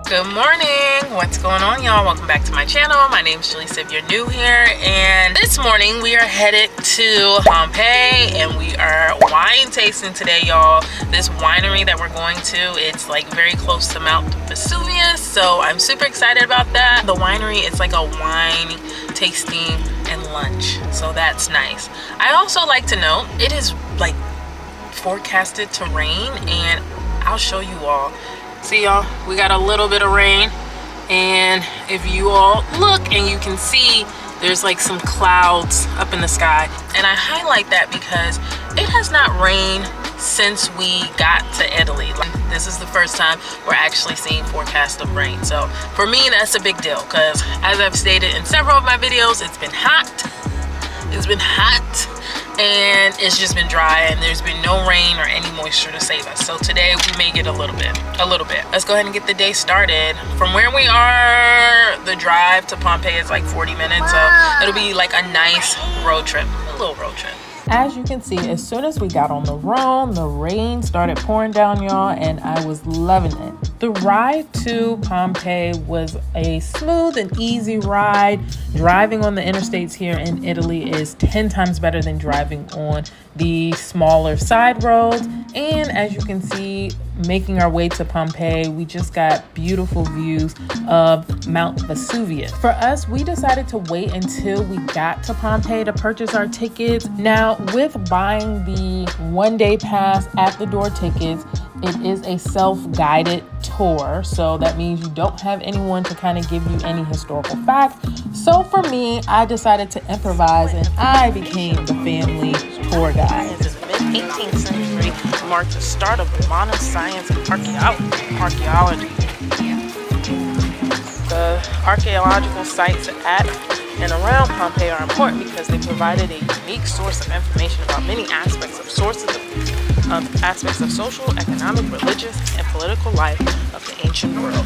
Good morning, what's going on, y'all? Welcome back to my channel. My name is Shalisa if you're new here, and this morning we are headed to Pompeii and we are wine tasting today, y'all. This winery that we're going to, it's like very close to Mount Vesuvius, so I'm super excited about that. The winery, it's like a wine tasting and lunch, so that's nice. I also like to note it is like forecasted to rain, and I'll show you all. See, y'all, we got a little bit of rain, and if you all look and you can see there's like some clouds up in the sky, and I highlight that because it has not rained since we got to Italy. This is the first time we're actually seeing forecast of rain, so for me that's a big deal because, as I've stated in several of my videos, it's been hot, and it's just been dry, and there's been no rain or any moisture to save us. So today we may get a little bit. Let's go ahead and get the day started. From where we are, the drive to Pompeii is like 40 minutes, so it'll be like a nice road trip, a little road trip. As you can see, as soon as we got on the road, the rain started pouring down, y'all, and I was loving it. The ride to Pompeii was a smooth and easy ride. Driving on the interstates here in Italy is 10 times better than driving on the smaller side roads. And as you can see, making our way to Pompeii, we just got beautiful views of Mount Vesuvius. For us, we decided to wait until we got to Pompeii to purchase our tickets. Now, with buying the one-day pass at the door tickets, it is a self-guided tour, so that means you don't have anyone to kind of give you any historical facts. So for me, I decided to improvise, and I became the family tour guide. This mid-18th century marked the start of modern science and archaeology. The archaeological sites at and around Pompeii are important because they provided a unique source of information about many aspects of aspects of social, economic, religious, and political life of the ancient world.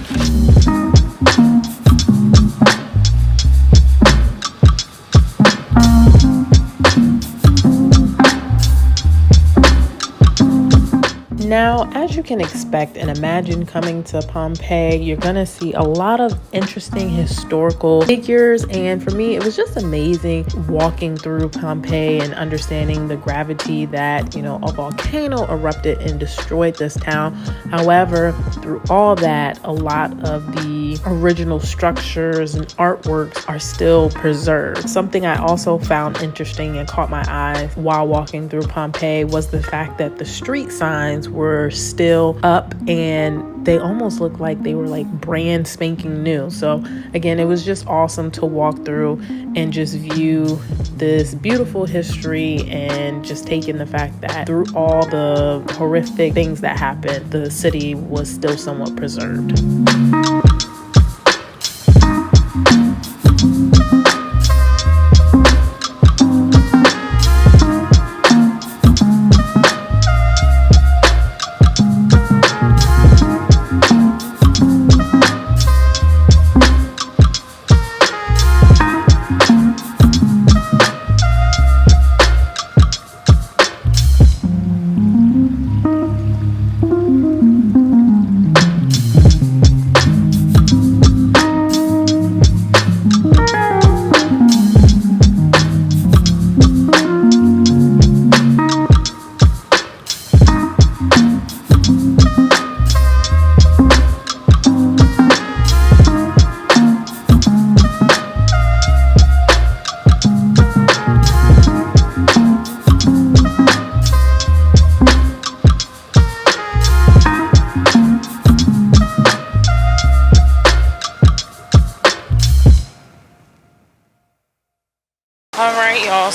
Now, as you can expect and imagine coming to Pompeii, you're gonna see a lot of interesting historical figures, and for me, it was just amazing walking through Pompeii and understanding the gravity that, you know, a volcano erupted and destroyed this town. However, through all that, a lot of the original structures and artworks are still preserved. Something I also found interesting and caught my eye while walking through Pompeii was the fact that the street signs were still up, and they almost looked like they were like brand spanking new. So again, it was just awesome to walk through and just view this beautiful history, and just take in the fact that through all the horrific things that happened, the city was still somewhat preserved.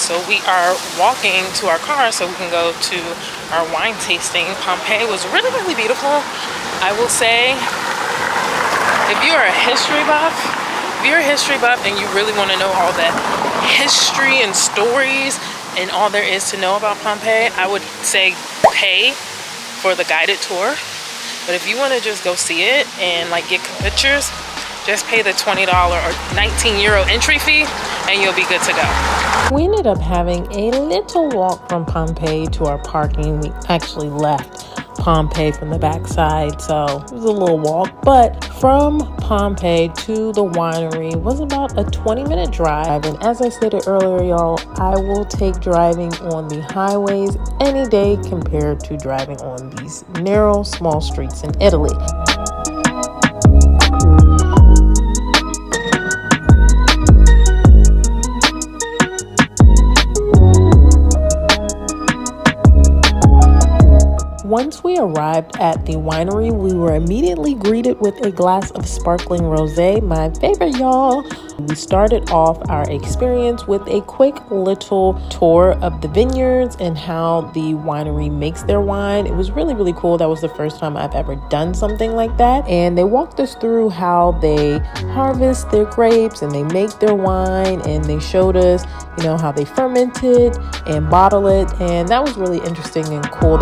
So we are walking to our car so we can go to our wine tasting. Pompeii was really, really beautiful. I will say, if you're a history buff, and you really want to know all that history and stories and all there is to know about Pompeii, I would say pay for the guided tour. But if you want to just go see it and like get pictures, just pay the $20 or 19 euro entry fee and you'll be good to go. We ended up having a little walk from Pompeii to our parking. We actually left Pompeii from the backside, so it was a little walk. But from Pompeii to the winery was about a 20-minute drive. And as I stated earlier, y'all, I will take driving on the highways any day compared to driving on these narrow, small streets in Italy. Once we arrived at the winery, we were immediately greeted with a glass of sparkling rosé, my favorite, y'all. We started off our experience with a quick little tour of the vineyards and how the winery makes their wine. It was really, really cool. That was the first time I've ever done something like that. And they walked us through how they harvest their grapes and they make their wine, and they showed us, you know, how they ferment it and bottle it. And that was really interesting and cool.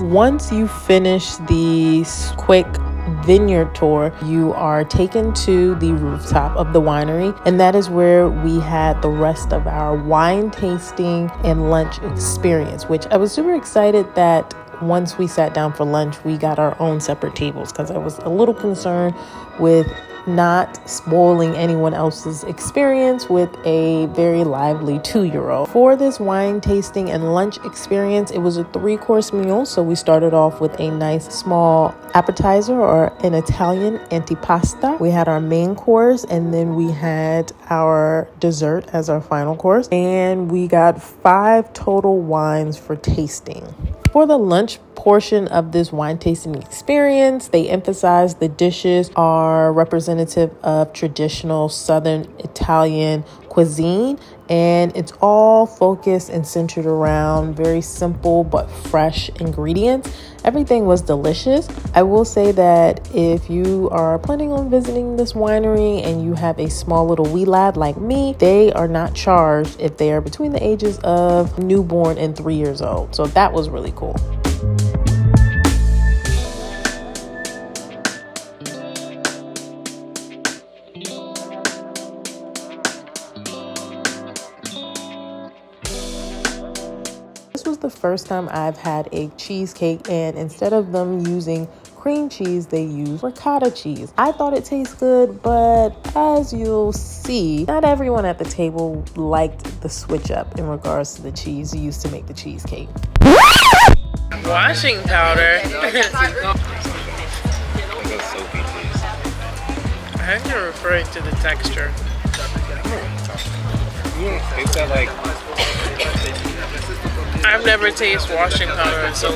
Once you finish the quick vineyard tour, you are taken to the rooftop of the winery, and that is where we had the rest of our wine tasting and lunch experience, which I was super excited that once we sat down for lunch, we got our own separate tables, because I was a little concerned with not spoiling anyone else's experience with a very lively 2-year-old. For this wine tasting and lunch experience, it was a 3-course meal. So we started off with a nice small appetizer, or an Italian antipasta. We had our main course, and then we had our dessert as our final course. And we got 5 total wines for tasting. For the lunch portion of this wine tasting experience, they emphasized the dishes are representative of traditional Southern Italian cuisine, and it's all focused and centered around very simple but fresh ingredients. Everything was delicious. I will say that if you are planning on visiting this winery and you have a small little wee lad like me, they are not charged if they are between the ages of newborn and 3 years old. So that was really cool. This was the first time I've had a cheesecake, and instead of them using cream cheese, they use ricotta cheese. I thought it tastes good, but as you'll see, not everyone at the table liked the switch up in regards to the cheese used to make the cheesecake. Washing powder. I think you're referring to the texture. Is that like... I've never tasted washing powder and soap.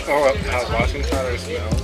Oh, how washing powder smells?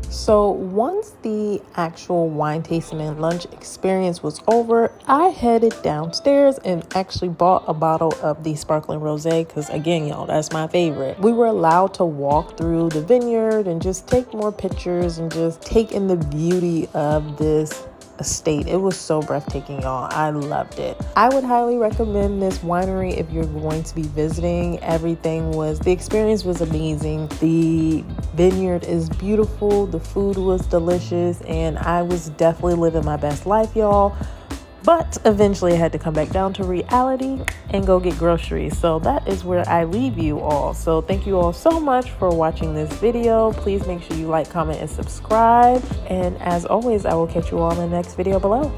So once the actual wine tasting and lunch experience was over, I headed downstairs and actually bought a bottle of the sparkling rosé, because again, y'all, that's my favorite. We were allowed to walk through the vineyard and just take more pictures and just take in the beauty of this estate. It was so breathtaking, y'all. I loved it. I would highly recommend this winery if you're going to be visiting. The experience was amazing. The vineyard is beautiful. The food was delicious, and I was definitely living my best life, y'all. But eventually I had to come back down to reality and go get groceries. So that is where I leave you all. So thank you all so much for watching this video. Please make sure you like, comment, and subscribe. And as always, I will catch you all in the next video below.